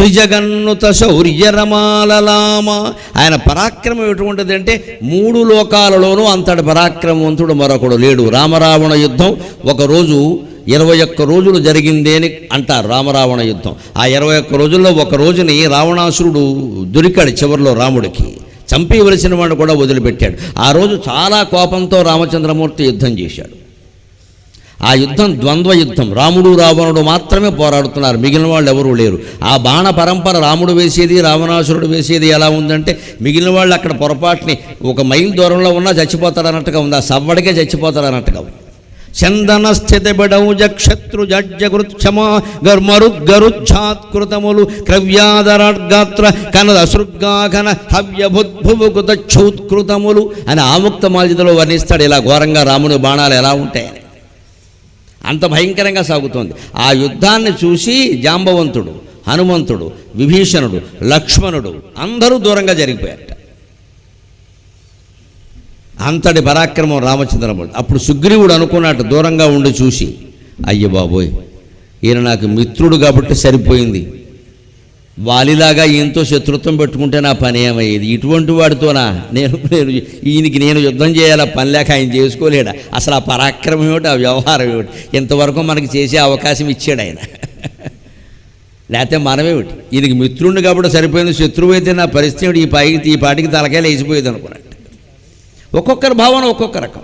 త్రిజగన్నుత శౌర్యరమాలలామ. ఆయన పరాక్రమం ఎటువంటిది అంటే 3 లోకాలలోనూ అంతటి పరాక్రమవంతుడు మరొకడు లేడు. రామరావణ యుద్ధం ఒకరోజు 21 రోజులు జరిగింది అని అంటారు. రామరావణ యుద్ధం ఆ 21 రోజుల్లో ఒక రోజుని రావణాసురుడు దొరికాడు. చివరిలో రాముడికి చంపేవలసిన వాడు కూడా వదిలిపెట్టాడు. ఆ రోజు చాలా కోపంతో రామచంద్రమూర్తి యుద్ధం చేశాడు. ఆ యుద్ధం ద్వంద్వ యుద్ధం. రాముడు రావణుడు మాత్రమే పోరాడుతున్నారు, మిగిలిన వాళ్ళు ఎవరూ లేరు. ఆ బాణ పరంపర రాముడు వేసేది రావణాసురుడు వేసేది ఎలా ఉందంటే మిగిలిన వాళ్ళు అక్కడ పొరపాటుని 1 మైల్ దూరంలో ఉన్నా చచ్చిపోతారన్నట్టుగా ఉంది. ఆ సవ్వడికే చచ్చిపోతారన్నట్టుగా ఉంది. చందన స్థితిబడౌజ క్షత్రు జడ్జకృక్షమా గర్మరుద్గరుచ్ఛాత్కృతములు క్రవ్యాదరాడ్గాత్ర కనద అసృగ్గాఘన హవ్యభుద్భువుకృతక్షూత్కృతములు అని ఆముక్త మాల్యదలో వర్ణిస్తాడు. ఇలా ఘోరంగా రాముని బాణాలు ఎలా ఉంటాయని అంత భయంకరంగా సాగుతోంది. ఆ యుద్ధాన్ని చూసి జాంబవంతుడు, హనుమంతుడు, విభీషణుడు, లక్ష్మణుడు అందరూ దూరంగా జరిగిపోయారట. అంతటి పరాక్రమం రామచంద్రమూర్తి. అప్పుడు సుగ్రీవుడు అనుకున్నట్టు దూరంగా ఉండి చూసి, అయ్య బాబోయ్, ఈయన నాకు మిత్రుడు కాబట్టి సరిపోయింది, వాలిలాగా ఈయనతో శత్రుత్వం పెట్టుకుంటే నా పని ఏమయ్యేది, ఇటువంటి వాడితోనా ఈయనకి నేను యుద్ధం చేయాలా, పని లేక ఆయన చేసుకోలేడా, అసలు ఆ పరాక్రమం ఏమిటి, ఆ వ్యవహారం ఏమిటి, ఇంతవరకు మనకి చేసే అవకాశం ఇచ్చాడు ఆయన, లేకపోతే మనమేమిటి, ఈయనకి మిత్రుడిని కాబట్టి సరిపోయింది, శత్రువు అయితే నా పరిస్థితి ఈ పాటికి తలకాయలు వేసిపోయేది అనుకున్నాడు. ఒక్కొక్కరి భావన ఒక్కొక్క రకం.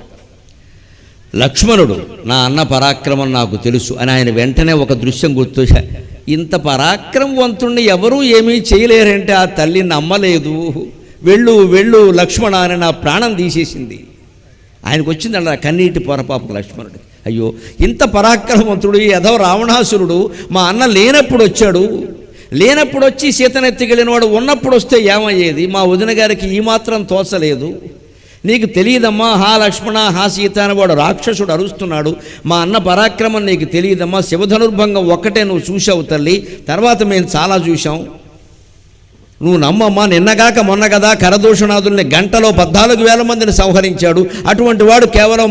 లక్ష్మణుడు నా అన్న పరాక్రమం నాకు తెలుసు అని ఆయన వెంటనే ఒక దృశ్యం గుర్తొచ్చా. ఇంత పరాక్రమవంతుణ్ణి ఎవరూ ఏమీ చేయలేరంటే ఆ తల్లి నమ్మలేదు. వెళ్ళు వెళ్ళు లక్ష్మణ అని నా ప్రాణం తీసేసింది. ఆయనకు వచ్చిందన్న కన్నీటి పొరపాపం లక్ష్మణుడు. అయ్యో, ఇంత పరాక్రమవంతుడు ఏదో రావణాసురుడు మా అన్న లేనప్పుడు వచ్చాడు, లేనప్పుడు వచ్చి సీతనెత్తికెళ్ళిన వాడు ఉన్నప్పుడు వస్తే ఏమయ్యేది, మా వదిన గారికి ఈ మాత్రం తోచలేదు, నీకు తెలియదమ్మా, హా లక్ష్మణ హా సీత అని వాడు రాక్షసుడు అరుస్తున్నాడు, మా అన్న పరాక్రమం నీకు తెలియదమ్మా, శివధనుర్భంగం ఒక్కటే నువ్వు చూసావు తల్లి, తర్వాత మేము చాలా చూసాం, నువ్వు నమ్మమ్మా, నిన్నగాక మొన్న కదా కరదూషణాదుల్ని గంటలో 14,000 మందిని సంహరించాడు, అటువంటి వాడు కేవలం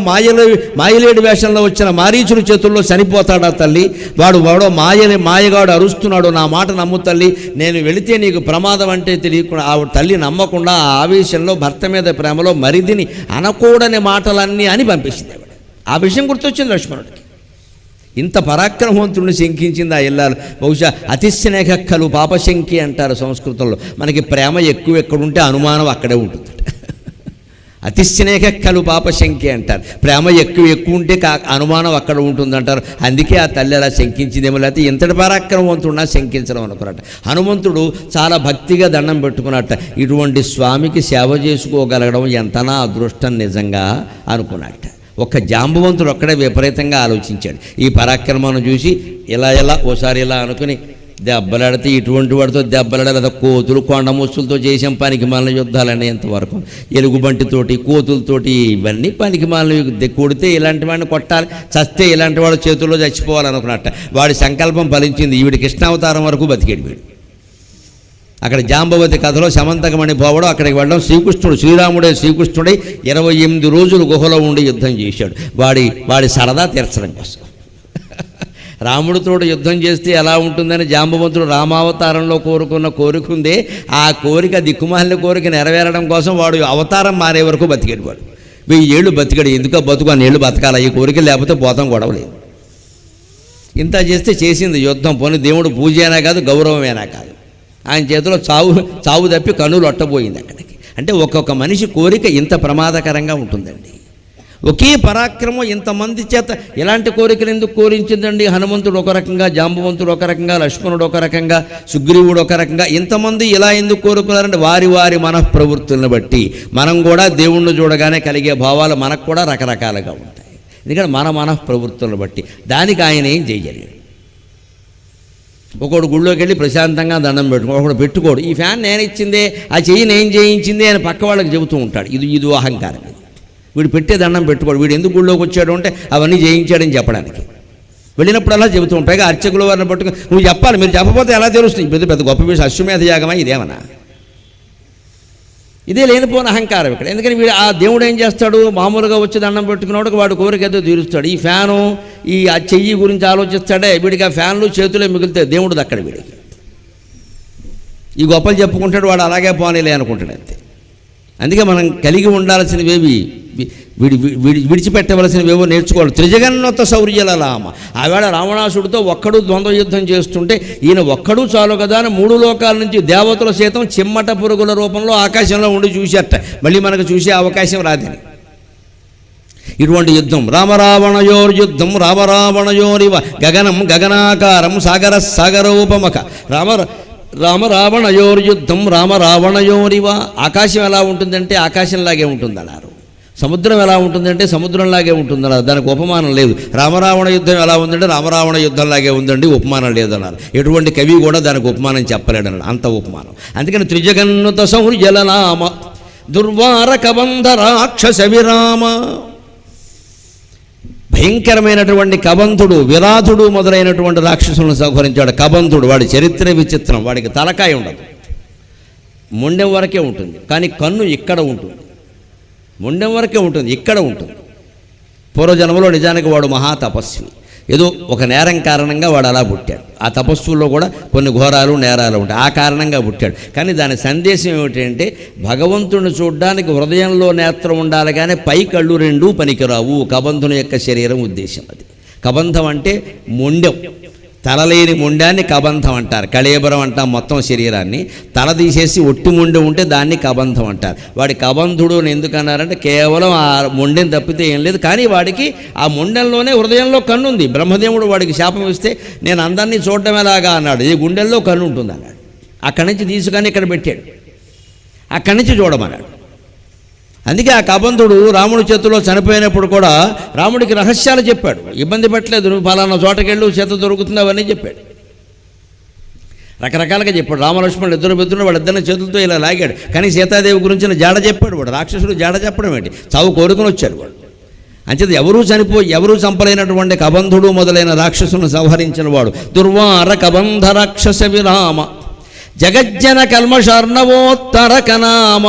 మాయలేడు వేషంలో వచ్చిన మారీచుడి చేతుల్లో చనిపోతాడా తల్లి, వాడు మాయగాడు అరుస్తున్నాడు, నా మాట నమ్ము తల్లి, నేను వెళితే నీకు ప్రమాదం అంటే తెలియకుండా ఆ తల్లి నమ్మకుండా ఆ ఆవేశంలో భర్త మీద ప్రేమలో మరిదిని అనకూడని మాటలన్నీ అని పంపించింది. ఆ విషయం గుర్తొచ్చింది లక్ష్మణుడికి. ఇంత పరాక్రమవంతుడిని శంకించింది ఆ ఇల్లాలు. బహుశా అతిస్నేహక్కలు పాపశంకి అంటారు సంస్కృతంలో. మనకి ప్రేమ ఎక్కువ ఎక్కడుంటే అనుమానం అక్కడే ఉంటుంది. అతిస్నేహక్కలు పాపశంకి అంటారు. ప్రేమ ఎక్కువ ఉంటే అనుమానం అక్కడ ఉంటుందంటారు. అందుకే ఆ తల్లి అలా శంకించిందేమో, లేకపోతే ఇంతటి పరాక్రమవంతుడినా శంకించడం అనుకున్నట్ట. హనుమంతుడు చాలా భక్తిగా దండం పెట్టుకున్నట్ట. ఇటువంటి స్వామికి సేవ చేసుకోగలగడం ఎంతనా అదృష్టం నిజంగా అనుకున్నట్ట. ఒక్క జాంబవంతుడు ఒక్కడే విపరీతంగా ఆలోచించాడు. ఈ పరాక్రమాన్ని చూసి ఇలా ఓసారి ఇలా అనుకుని దెబ్బలాడితే ఇటువంటి వాడితో దెబ్బలాడాలి, కోతులు కొండ ముచ్చులతో చేసాం పనికి మాలిన యుద్ధాలనే ఎంతవరకు, ఎలుగుబంటితోటి కోతులతోటి ఇవన్నీ పనికి మాలిన, కొడితే ఇలాంటి వాడిని కొట్టాలి, చస్తే ఇలాంటి వాడు చేతుల్లో చచ్చిపోవాలనుకున్నట్ట. వాడి సంకల్పం ఫలించింది. ఈవిడి కృష్ణావతారం వరకు బతికేడు వీడు. అక్కడ జాంబవతి కథలో సమంతకమణి పోవడం, అక్కడికి వెళ్ళడం, శ్రీరాముడే శ్రీకృష్ణుడై 28 రోజులు గుహలో ఉండి యుద్ధం చేశాడు వాడి సరదా తీర్చడం కోసం. రాముడితో యుద్ధం చేస్తే ఎలా ఉంటుందని జాంబవంతుడు రామావతారంలో కోరుకున్న కోరిక ఉందే, ఆ కోరిక దిక్కుమాలిన కోరిక నెరవేరడం కోసం వాడు అవతారం మారే వరకు బతికాడు. వాడు 1000 ఏళ్ళు బతికాడు. ఎందుకో బతుకు అన్ని ఏళ్ళు బతకాలి, ఈ కోరిక లేకపోతే పోతాం గొడవలేదు. ఇంత చేస్తే చేసింది యుద్ధం. పోనీ దేవుడు పూజ అయినా కాదు, గౌరవమైనా కాదు, ఆయన చేతిలో చావు తప్పి కన్నులు ఒట్టబోయింది అక్కడికి. అంటే ఒక్కొక్క మనిషి కోరిక ఇంత ప్రమాదకరంగా ఉంటుందండి. ఒకే పరాక్రమం ఇంతమంది చేత ఎలాంటి కోరికలు ఎందుకు కోరించిందండి. హనుమంతుడు ఒక రకంగా, జాంబవంతుడు ఒక రకంగా, లక్ష్మణుడు ఒక రకంగా, సుగ్రీవుడు ఒక రకంగా, ఇంతమంది ఇలా ఎందుకు కోరుకున్నారంటే వారి వారి మనఃప్రవృత్తులను బట్టి. మనం కూడా దేవుణ్ణి చూడగానే కలిగే భావాలు మనకు కూడా రకరకాలుగా ఉంటాయి. ఎందుకంటే మన మనఃప్రవృత్తులను బట్టి. దానికి ఆయన ఏం చేయలేడు. ఒకడు గుళ్ళోకి వెళ్ళి ప్రశాంతంగా దండం పెట్టుకోడు, ఒకడు పెట్టుకోడు, ఈ ఫ్యాన్ నేను ఇచ్చిందే, ఆ చెయ్యి నేను చేయించిందే అని పక్క వాళ్ళకి చెబుతూ ఉంటాడు. ఇది అహంకారం. వీడు పెట్టే దండం పెట్టుకోడు. వీడు ఎందుకు గుళ్ళోకి వచ్చాడు అంటే అవన్నీ చేయించాడని చెప్పడానికి. వెళ్ళినప్పుడు అలా చెబుతూ ఉంటాయి. అర్చకుల వారిని పట్టుకుని నువ్వు చెప్పాలి, మీరు చెప్పకపోతే ఎలా తెలుస్తుంది. పెద్ద గొప్ప విషయం, అశ్వమేధ యాగమా ఇదేమన్నా? ఇదే లేనిపోయిన అహంకారం ఇక్కడ. ఎందుకని వీడు ఆ దేవుడు ఏం చేస్తాడు, మామూలుగా వచ్చి దండం పెట్టుకున్నవాడు వాడు కోరిక ఏదో తీరుస్తాడు. ఈ ఫ్యాను ఆ చెయ్యి గురించి ఆలోచిస్తాడే, వీడికి ఆ ఫ్యాన్లు చేతులే మిగులుతాయి, దేవుడు దక్కడు వీడికి. ఈ గొప్పలు చెప్పుకుంటాడు, వాడు అలాగే పోనీలే అనుకుంటాడు అంతే. అందుకే మనం కలిగి ఉండాల్సినవేవి విడిచిపెట్టవలసినవేవో నేర్చుకోవాలి. త్రిజగన్నత శౌర్యల రామ. ఆవేళ రావణాసుడితో ఒక్కడు ద్వంద్వ యుద్ధం చేస్తుంటే ఈయన ఒక్కడు చాలు కదా అని 3 లోకాల నుంచి దేవతల సైతం చిమ్మట పురుగుల రూపంలో ఆకాశంలో ఉండి చూసేట. మళ్ళీ మనకు చూసే అవకాశం రాదని ఇటువంటి యుద్ధం. రామరావణయోర్యుద్ధం రామరావణయోరివ గగనం గగనాకారం సాగర సాగరోపమక. రామరావణయోర్యుద్ధం రామరావణయోరివ. ఆకాశం ఎలా ఉంటుందంటే ఆకాశంలాగే ఉంటుందన్నారు. సముద్రం ఎలా ఉంటుందంటే సముద్రంలాగే ఉంటుందన్నారు. దానికి ఉపమానం లేదు. రామరావణ యుద్ధం ఎలా ఉందంటే రామరావణ యుద్ధంలాగే ఉందండి, ఉపమానం లేదన్నారు. ఎటువంటి కవి కూడా దానికి ఉపమానం చెప్పలేడన్నారు, అంత ఉపమానం. అందుకని త్రిజగన్నుత శౌర్యలనామ దుర్వార కబంధ రాక్షస విరామ. భయంకరమైనటువంటి కబంధుడు, విరాధుడు మొదలైనటువంటి రాక్షసులను సంహరించాడు. కబంధుడు వాడి చరిత్ర విచిత్రం. వాడికి తలకాయ ఉండదు, మొండెం వరకే ఉంటుంది, కానీ కన్ను ఇక్కడ ఉంటుంది. మొండెం వరకే ఉంటుంది, ఇక్కడ ఉంటుంది. పూర్వజన్మలో నిజానికి వాడు మహాతపస్వి. ఏదో ఒక నేరం కారణంగా వాడు అలా పుట్టాడు. ఆ తపస్సుల్లో కూడా కొన్ని ఘోరాలు నేరాలు ఉంటాయి, ఆ కారణంగా పుట్టాడు. కానీ దాని సందేశం ఏమిటంటే భగవంతుడిని చూడడానికి హృదయంలో నేత్రం ఉండాలి, కానీ పై కళ్ళు 2 పనికిరావు. కబంధుని యొక్క శరీరం ఉద్దేశం అది. కబంధం అంటే మొండెం, తలలేని మొండాన్ని కబంధం అంటారు. కళేబరం అంటాం మొత్తం శరీరాన్ని. తల తీసేసి ఒట్టి మొండెం ఉంటే దాన్ని కబంధం అంటారు. వాడి కబంధుడు అని ఎందుకన్నారంటే కేవలం ఆ మొండెం తప్పితే ఏం లేదు, కానీ వాడికి ఆ మొండెంలోనే హృదయంలో కన్ను ఉంది. బ్రహ్మదేవుడు వాడికి శాపం ఇస్తే నేను అందరినీ చూడటం ఎలాగా అన్నాడు. ఈ గుండెల్లో కన్ను ఉంటుంది అన్నాడు. అక్కడి నుంచి తీసుకొని ఇక్కడ పెట్టాడు, అక్కడి నుంచి చూడమన్నాడు. అందుకే ఆ కబంధుడు రాముడి చేతిలో చనిపోయినప్పుడు కూడా రాముడికి రహస్యాలు చెప్పాడు. ఇబ్బంది పెట్టలేదు, నువ్వు ఫలానా చోటకెళ్ళు చేత దొరుకుతుంది అవన్నీ చెప్పాడు. రకరకాలుగా చెప్పాడు. రామలక్ష్మణుడు ఇద్దరు పెద్దలు వాళ్ళిద్దరిని చేతులతో ఇలా లాగాడు. కానీ సీతాదేవి గురించిన జాడ చెప్పాడు. వాడు రాక్షసుడు జాడ చెప్పడం ఏంటి, చావు కోరుకుని వచ్చాడు వాడు. అంచేత ఎవరూ చంపలేనటువంటి కబంధుడు మొదలైన రాక్షసులను సంహరించిన వాడు దుర్వార కబంధ రాక్షస విరామ. జగజ్జన కల్మషార్ణవోత్తరకనామ.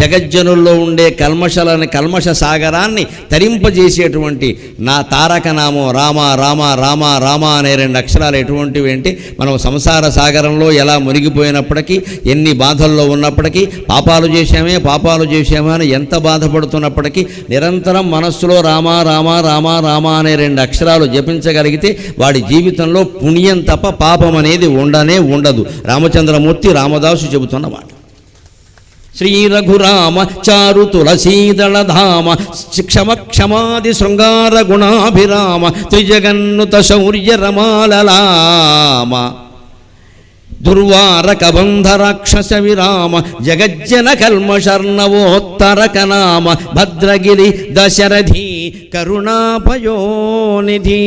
జగజ్జనుల్లో ఉండే కల్మష సాగరాన్ని తరింపజేసేటువంటి నా తారకనామం రామ రామ రామ రామ అనే 2 అక్షరాలు ఎటువంటివి అంటే మనం సంసార సాగరంలో ఎలా మునిగిపోయినప్పటికీ, ఎన్ని బాధల్లో ఉన్నప్పటికీ, పాపాలు చేశామే అని ఎంత బాధపడుతున్నప్పటికీ నిరంతరం మనస్సులో రామ రామ రామ రామ అనే 2 అక్షరాలు జపించగలిగితే వాడి జీవితంలో పుణ్యం తప్ప పాపం అనేది ఉండదు. రామచంద్రమూర్తి రామదాసు చెబుతున్నమాట. శ్రీ రఘురామ చారు తులసీదళధామ క్షమాది శృంగార గుణాభిరామ త్రిజగన్నుత శౌర్య రమాలలామ దుర్వార కబంధ రాక్షస విరామ జగజ్జన కల్మషర్ణవోత్తరకనామ భద్రగిరి దశరథి కరుణాపయోనిధి.